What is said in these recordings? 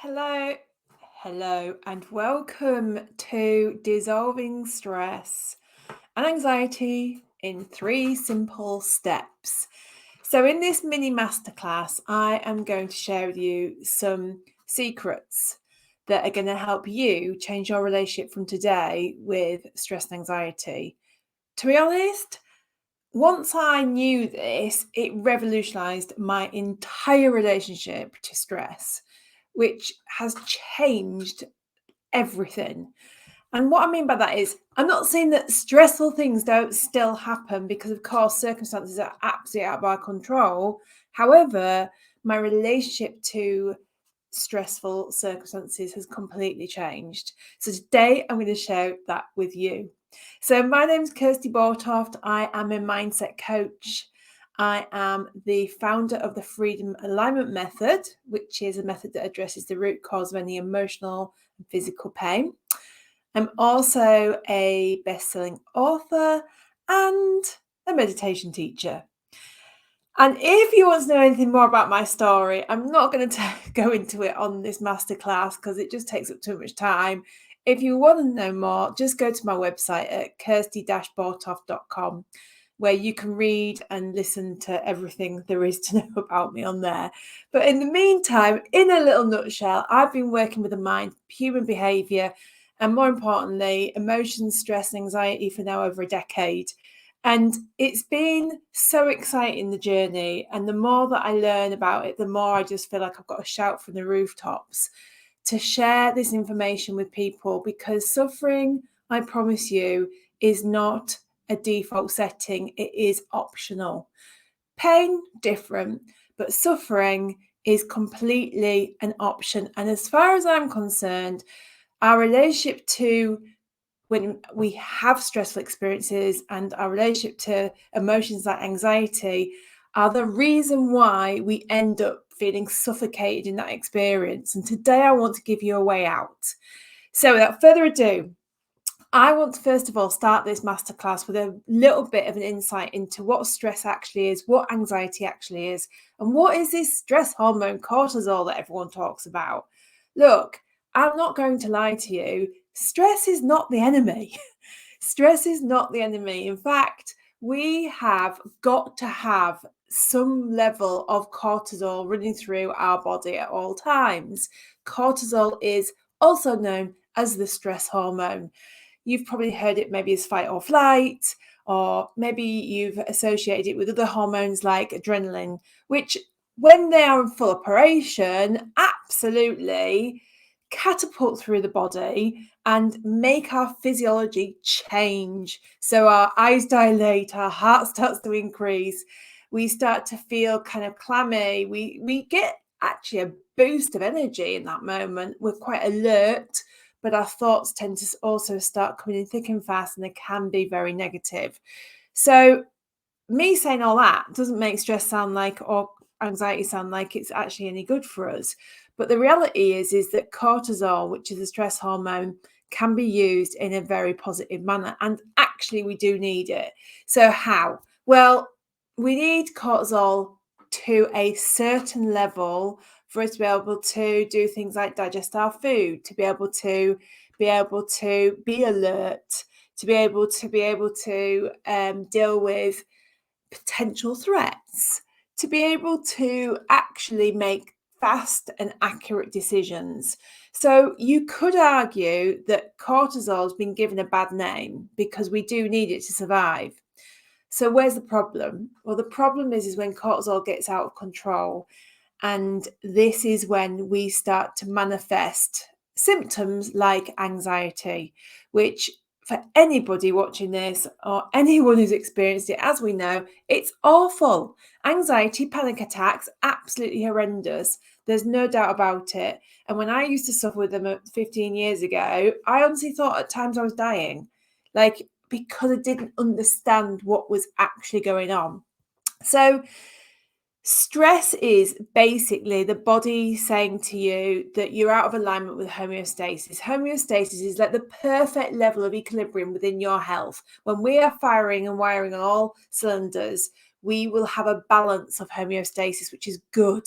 Hello, and welcome to Dissolving Stress and Anxiety in 3 Simple Steps. So in this mini masterclass, I am going to share with you some secrets that are going to help you change your relationship from today with stress and anxiety. To be honest, once I knew this, it revolutionized my entire relationship to stress, which has changed everything. And what I mean by that is, I'm not saying that stressful things don't still happen, because of course circumstances are absolutely out of our control. However, my relationship to stressful circumstances has completely changed. So today I'm going to share that with you. So my name's Kirsty Bortoft. I am a mindset coach. I am the founder of the Freedom Alignment Method, which is a method that addresses the root cause of any emotional and physical pain. I'm also a best-selling author and a meditation teacher. And if you want to know anything more about my story, I'm not going to go into it on this masterclass because it just takes up too much time. If you want to know more, just go to my website at kirstybortoft.com, where you can read and listen to everything there is to know about me on there. But in the meantime, in a little nutshell, I've been working with the mind, human behavior, and more importantly, emotions, stress, and anxiety for now over a decade. And it's been so exciting, the journey. And the more that I learn about it, the more I just feel like I've got to shout from the rooftops to share this information with people, because suffering, I promise you, is not a default setting. It is optional. Pain, different, but suffering is completely an option. And as far as I'm concerned, our relationship to when we have stressful experiences and our relationship to emotions like anxiety are the reason why we end up feeling suffocated in that experience. And today I want to give you a way out. So without further ado, I want to first of all start this masterclass with a little bit of an insight into what stress actually is, what anxiety actually is, and what is this stress hormone cortisol that everyone talks about. Look, I'm not going to lie to you. Stress is not the enemy. Stress is not the enemy. In fact, we have got to have some level of cortisol running through our body at all times. Cortisol is also known as the stress hormone. You've probably heard it maybe as fight or flight, or maybe you've associated it with other hormones like adrenaline, which when they are in full operation, absolutely catapult through the body and make our physiology change. So our eyes dilate, our heart starts to increase, we start to feel kind of clammy, we get actually a boost of energy in that moment. We're quite alert, but our thoughts tend to also start coming in thick and fast, and they can be very negative. So me saying all that doesn't make stress sound like, or anxiety sound like, it's actually any good for us. But the reality is that cortisol, which is a stress hormone, can be used in a very positive manner. And actually we do need it. So how? Well, we need cortisol to a certain level for us to be able to do things like digest our food, to be able to be alert, to be able to deal with potential threats, to be able to actually make fast and accurate decisions. So you could argue that cortisol has been given a bad name because we do need it to survive. So where's the problem? Well, the problem is when cortisol gets out of control, and this is when we start to manifest symptoms like anxiety, which for anybody watching this or anyone who's experienced it, as we know, it's awful. Anxiety, panic attacks, absolutely horrendous. There's no doubt about it. And when I used to suffer with them 15 years ago, I honestly thought at times I was dying, because I didn't understand what was actually going on. So stress is basically the body saying to you that you're out of alignment with homeostasis. Homeostasis is like the perfect level of equilibrium within your health. When we are firing and wiring on all cylinders, we will have a balance of homeostasis, which is good.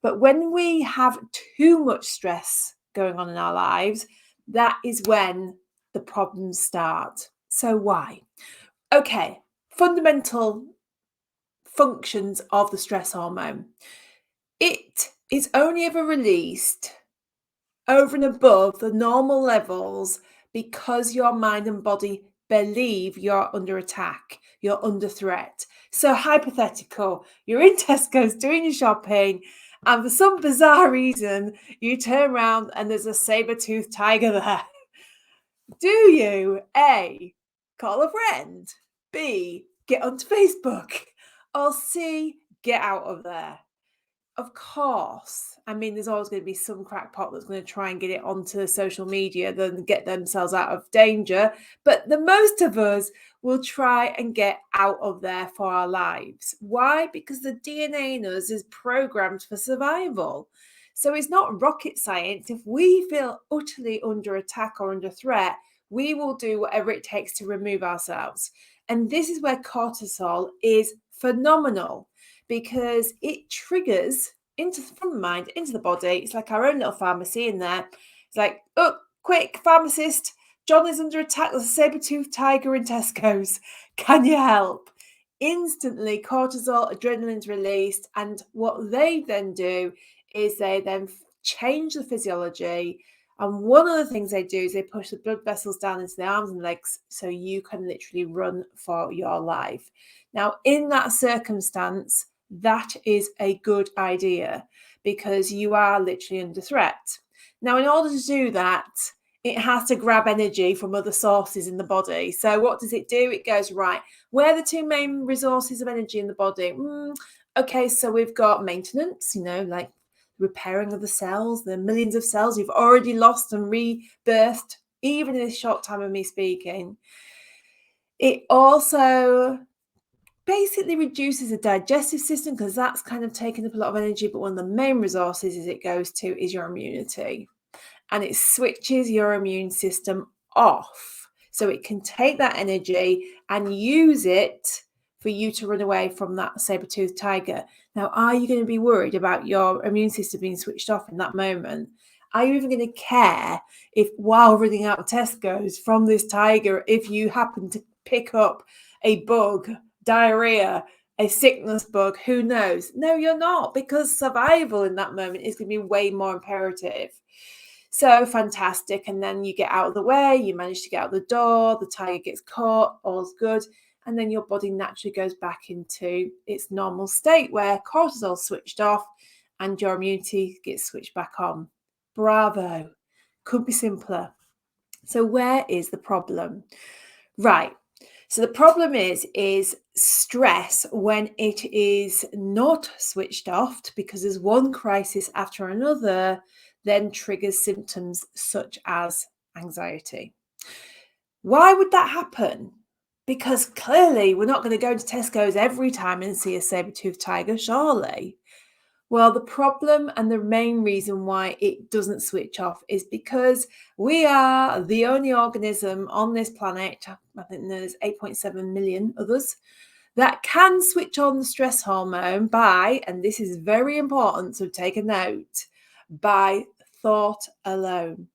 But when we have too much stress going on in our lives, that is when the problems start. So why? Okay, fundamental functions of the stress hormone. It is only ever released over and above the normal levels because your mind and body believe you're under attack, you're under threat. So hypothetical, you're in Tesco's doing your shopping, and for some bizarre reason, you turn around and there's a saber-toothed tiger there. Do you A, call a friend, B, get onto Facebook, or C, get out of there? Of course. I mean, there's always going to be some crackpot that's going to try and get it onto social media, then get themselves out of danger. But the most of us will try and get out of there for our lives. Why? Because the DNA in us is programmed for survival. So it's not rocket science. If we feel utterly under attack or under threat, we will do whatever it takes to remove ourselves. And this is where cortisol is phenomenal, because it triggers from the mind into the body. It's like our own little pharmacy in there. It's like, oh, quick, pharmacist, John is under attack. There's a saber-toothed tiger in Tesco's. Can you help? Instantly, cortisol, adrenaline's released. And what they then do is they then change the physiology. And one of the things they do is they push the blood vessels down into the arms and legs so you can literally run for your life. Now, in that circumstance, that is a good idea because you are literally under threat. Now, in order to do that, it has to grab energy from other sources in the body. So what does it do? It goes, right, where are the two main resources of energy in the body? Okay, so we've got maintenance, like repairing of the cells, the millions of cells you've already lost and rebirthed, even in this short time of me speaking. It also basically reduces the digestive system because that's kind of taking up a lot of energy. But one of the main resources it goes to is your immunity, and it switches your immune system off so it can take that energy and use it for you to run away from that saber-toothed tiger. Now, are you going to be worried about your immune system being switched off in that moment? Are you even going to care if while running out of Tesco's from this tiger, if you happen to pick up a bug, diarrhea, a sickness bug, who knows? No, you're not, because survival in that moment is going to be way more imperative. So fantastic. And then you get out of the way, you manage to get out the door, the tiger gets caught, all's good. And then your body naturally goes back into its normal state where cortisol switched off and your immunity gets switched back on. Bravo. Could be simpler. So where is the problem? Right. So the problem is stress when it is not switched off, because there's one crisis after another, then triggers symptoms such as anxiety. Why would that happen? Because clearly we're not going to go to Tesco's every time and see a saber-toothed tiger, surely. Well, the problem and the main reason why it doesn't switch off is because we are the only organism on this planet, I think there's 8.7 million others, that can switch on the stress hormone by, and this is very important, so take a note, by thought alone.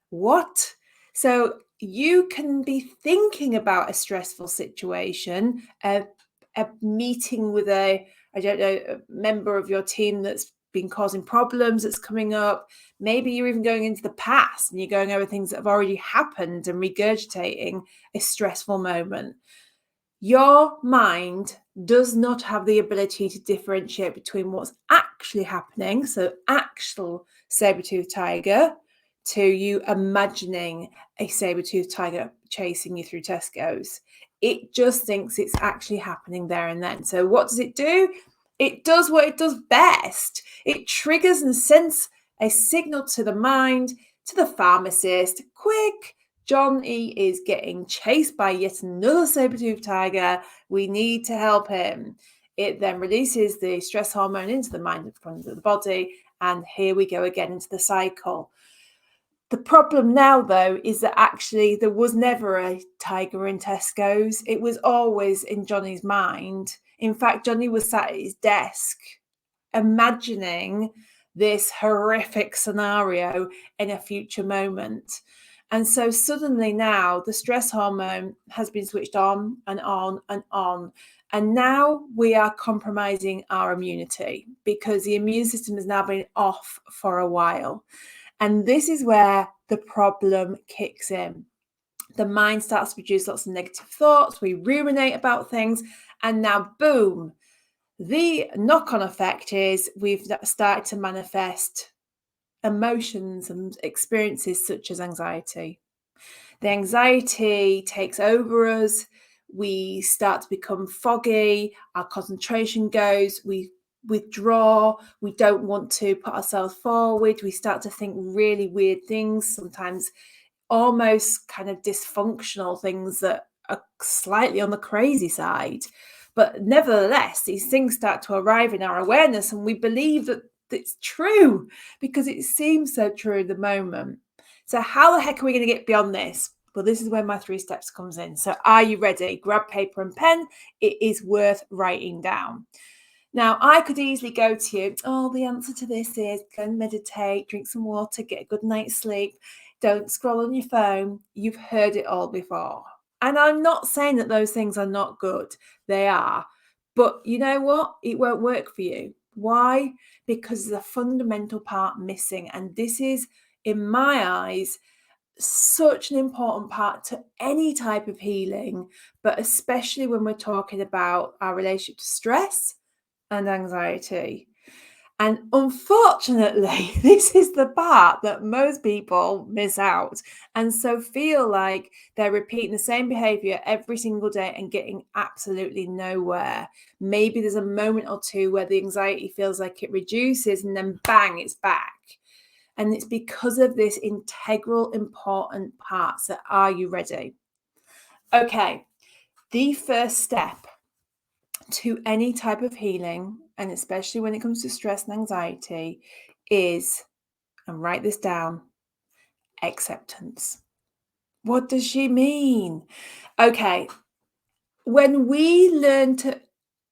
What? So you can be thinking about a stressful situation, a meeting with a member of your team that's been causing problems, that's coming up. Maybe you're even going into the past and you're going over things that have already happened and regurgitating a stressful moment. Your mind does not have the ability to differentiate between what's actually happening, so actual saber-toothed tiger, to you imagining a saber-toothed tiger chasing you through Tesco's. It just thinks it's actually happening there and then. So what does it do? It does what it does best. It triggers and sends a signal to the mind, to the pharmacist. Quick, Johnny is getting chased by yet another saber-toothed tiger. We need to help him. It then releases the stress hormone into the mind and front of the body. And here we go again into the cycle. The problem now, though, is that actually there was never a tiger in Tesco's. It was always in Johnny's mind. In fact, Johnny was sat at his desk imagining this horrific scenario in a future moment. And so suddenly now the stress hormone has been switched on and on and on. And now we are compromising our immunity because the immune system has now been off for a while. And this is where the problem kicks in. The mind starts to produce lots of negative thoughts. We ruminate about things. And now, boom, the knock-on effect is we've started to manifest emotions and experiences such as anxiety. The anxiety takes over us. We start to become foggy. Our concentration goes. We withdraw. We don't want to put ourselves forward. We start to think really weird things, sometimes almost kind of dysfunctional things that are slightly on the crazy side. But nevertheless, these things start to arrive in our awareness, and we believe that it's true because it seems so true in the moment. So how the heck are we going to get beyond this? Well, this is where my 3 steps comes in. So are you ready? Grab paper and pen. It is worth writing down. Now, I could easily go to you, the answer to this is go and meditate, drink some water, get a good night's sleep. Don't scroll on your phone. You've heard it all before. And I'm not saying that those things are not good. They are. But you know what? It won't work for you. Why? Because there's a fundamental part missing. And this is, in my eyes, such an important part to any type of healing, but especially when we're talking about our relationship to stress and anxiety. And unfortunately, this is the part that most people miss out, and so feel like they're repeating the same behavior every single day and getting absolutely nowhere. Maybe there's a moment or two where the anxiety feels like it reduces and then bang, it's back. And it's because of this integral, important part. So are you ready? Okay, the first step to any type of healing, and especially when it comes to stress and anxiety, is, and write this down, acceptance. What does she mean? Okay, when we learn to,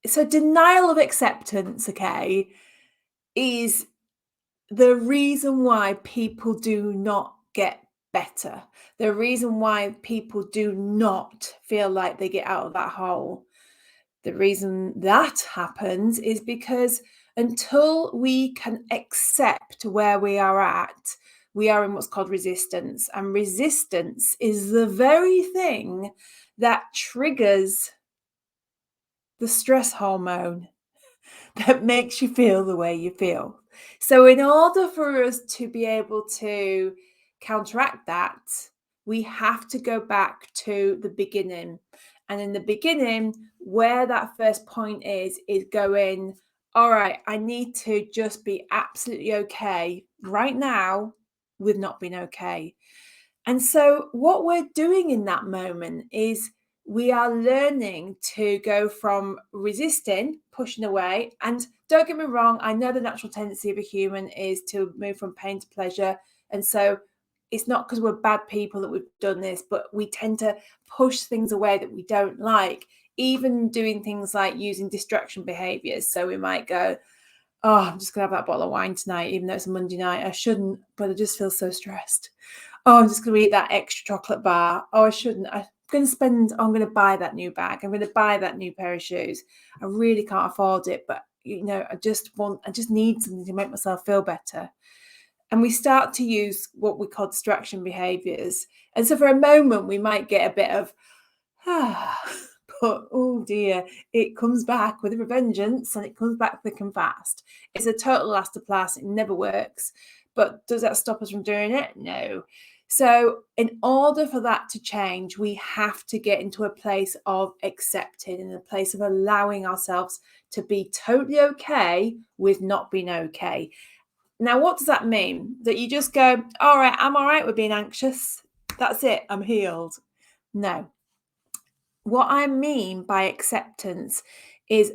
so denial of acceptance, okay, is the reason why people do not get better. The reason why people do not feel like they get out of that hole. The reason that happens is because until we can accept where we are at, we are in what's called resistance. And resistance is the very thing that triggers the stress hormone that makes you feel the way you feel. So in order for us to be able to counteract that, we have to go back to the beginning. And in the beginning, where that first point is going, all right, I need to just be absolutely okay right now with not being okay. And so what we're doing in that moment is we are learning to go from resisting, pushing away. And don't get me wrong, I know the natural tendency of a human is to move from pain to pleasure. And so it's not because we're bad people that we've done this, but we tend to push things away that we don't like, even doing things like using distraction behaviors. So we might go, I'm just going to have that bottle of wine tonight, even though it's a Monday night. I shouldn't, but I just feel so stressed. I'm just going to eat that extra chocolate bar. I shouldn't. I'm going to buy that new bag. I'm going to buy that new pair of shoes. I really can't afford it, but I just need something to make myself feel better. And we start to use what we call distraction behaviors. And so for a moment, we might get a bit of, but oh dear, it comes back with a revengeance, and it comes back thick and fast. It's a total elastoplast. It never works. But does that stop us from doing it? No. So in order for that to change, we have to get into a place of accepting, in a place of allowing ourselves to be totally okay with not being okay. Now, what does that mean? That you just go, all right, I'm all right with being anxious. That's it. I'm healed. No. What I mean by acceptance is,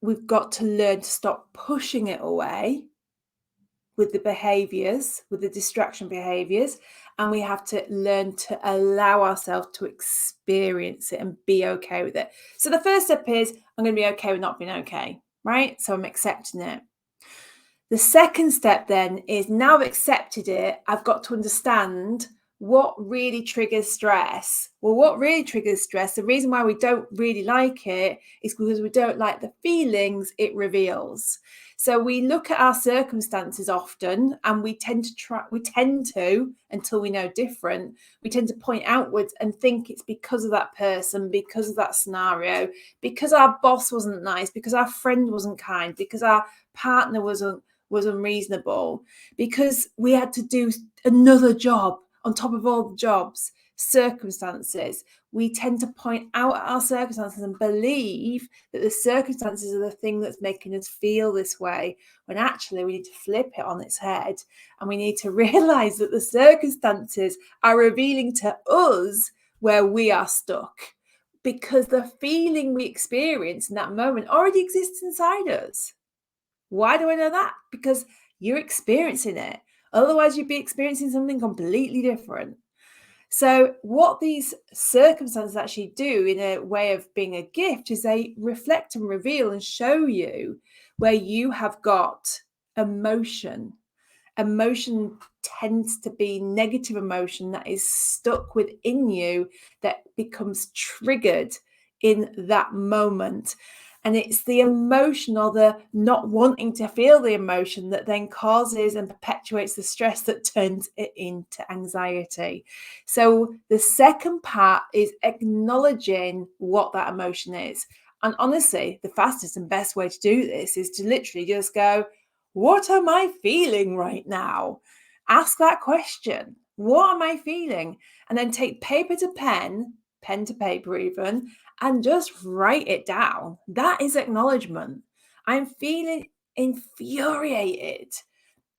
we've got to learn to stop pushing it away with the behaviors, with the distraction behaviors, and we have to learn to allow ourselves to experience it and be okay with it. So the first step is, I'm going to be okay with not being okay. right? So I'm accepting it. The second step then is, now I've accepted it, I've got to understand what really triggers stress. Well, what really triggers stress, the reason why we don't really like it is because we don't like the feelings it reveals. So we look at our circumstances often, and we tend to, until we know different, we tend to point outwards and think it's because of that person, because of that scenario, because our boss wasn't nice, because our friend wasn't kind, because our partner was unreasonable, because we had to do another job on top of all the jobs. Circumstances, we tend to point out at our circumstances and believe that the circumstances are the thing that's making us feel this way, when actually we need to flip it on its head, and we need to realize that the circumstances are revealing to us where we are stuck, because the feeling we experience in that moment already exists inside us. Why do I know that? Because you're experiencing it. Otherwise, you'd be experiencing something completely different. So what these circumstances actually do, in a way of being a gift, is they reflect and reveal and show you where you have got emotion. Emotion tends to be negative emotion that is stuck within you, that becomes triggered in that moment. And it's the emotion, or the not wanting to feel the emotion, that then causes and perpetuates the stress that turns it into anxiety. So the second part is acknowledging what that emotion is. And honestly, the fastest and best way to do this is to literally just go, what am I feeling right now? Ask that question. What am I feeling? And then take paper to pen to paper even, and just write it down. That is acknowledgement. I'm feeling infuriated.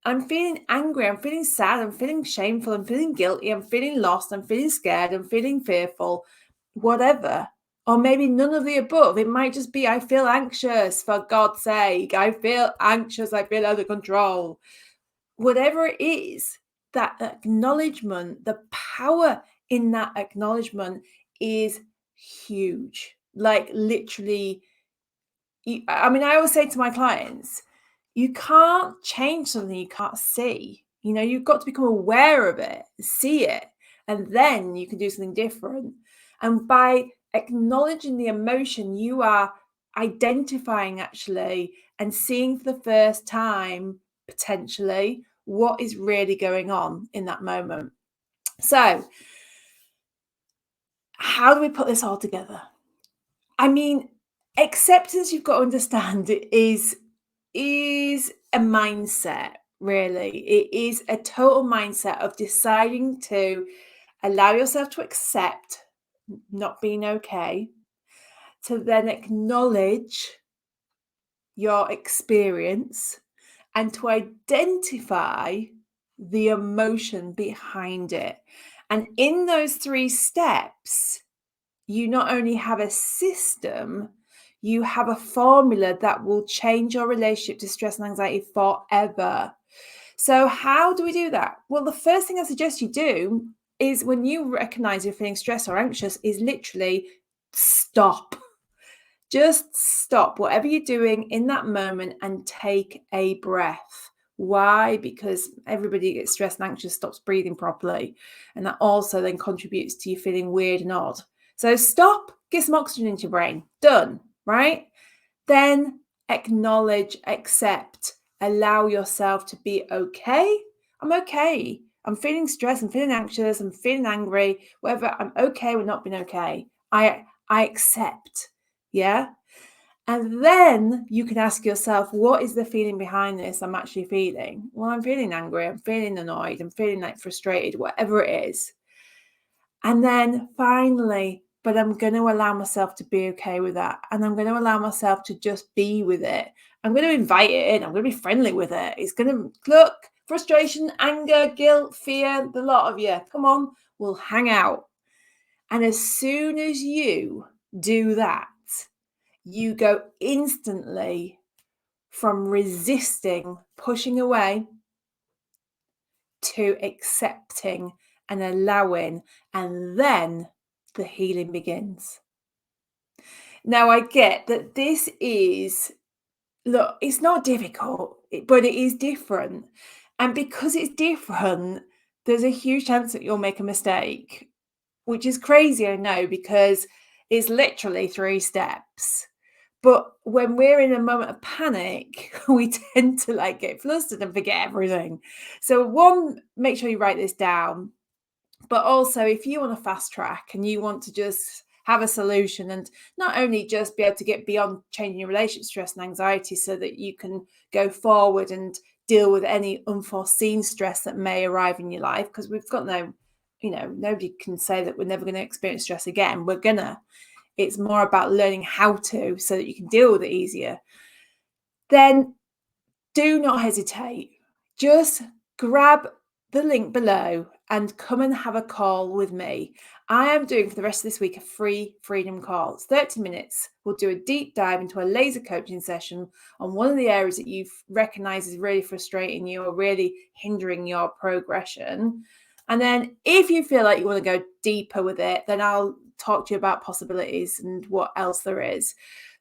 I'm feeling angry. I'm feeling sad. I'm feeling shameful. I'm feeling guilty. I'm feeling lost. I'm feeling scared. I'm feeling fearful, whatever. Or maybe none of the above. It might just be, I feel anxious, for God's sake. I feel anxious. I feel out of control. Whatever it is, that acknowledgement, the power in that acknowledgement is huge. Like literally, I always say to my clients, you can't change something you can't see. You've got to become aware of it, see it, and then you can do something different. And by acknowledging the emotion, you are identifying actually and seeing for the first time, potentially, what is really going on in that moment. So, how do we put this all together? Acceptance, you've got to understand, is a mindset, really. It is a total mindset of deciding to allow yourself to accept not being okay, to then acknowledge your experience, and to identify the emotion behind it. And in those 3 steps, you not only have a system, you have a formula that will change your relationship to stress and anxiety forever. So how do we do that? Well, the first thing I suggest you do is, when you recognize you're feeling stressed or anxious, is literally stop. Just stop whatever you're doing in that moment and take a breath. Why? Because everybody gets stressed and anxious, stops breathing properly. And that also then contributes to you feeling weird and odd. So stop, get some oxygen into your brain. Done, right? Then acknowledge, accept, allow yourself to be okay. I'm okay. I'm feeling stressed. I'm feeling anxious. I'm feeling angry. Whatever. I'm okay with not being okay. I accept. Yeah. And then you can ask yourself, what is the feeling behind this I'm actually feeling? Well, I'm feeling angry. I'm feeling annoyed. I'm feeling frustrated, whatever it is. And then finally, but I'm going to allow myself to be okay with that. And I'm going to allow myself to just be with it. I'm going to invite it in. I'm going to be friendly with it. It's going to look, frustration, anger, guilt, fear, the lot of you. Come on, we'll hang out. And as soon as you do that, you go instantly from resisting, pushing away, to accepting and allowing, and then the healing begins. Now, I get that this is look, it's not difficult, but it is different. And because it's different, there's a huge chance that you'll make a mistake, which is crazy, I know, because it's literally 3 steps. But when we're in a moment of panic, we tend to like get flustered and forget everything. So one, make sure you write this down. But also, if you want to fast track and you want to just have a solution and not only just be able to get beyond changing your relationship stress and anxiety so that you can go forward and deal with any unforeseen stress that may arrive in your life, because we've got no, nobody can say that we're never going to experience stress again. We're gonna. It's more about learning how to so that you can deal with it easier. Then do not hesitate. Just grab the link below and come and have a call with me. I am doing for the rest of this week a free freedom call. It's 30 minutes. We'll do a deep dive into a laser coaching session on one of the areas that you've recognized is really frustrating you or really hindering your progression. And then if you feel like you want to go deeper with it, then I'll talk to you about possibilities and what else there is.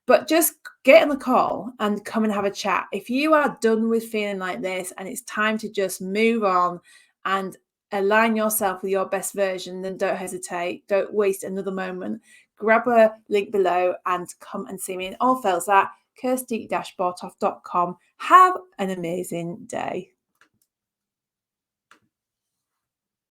But just get on the call and come and have a chat. If you are done with feeling like this and it's time to just move on and align yourself with your best version, then don't hesitate. Don't waste another moment. Grab a link below and come and see me in all fails at kirsty-bortoft.com. Have an amazing day.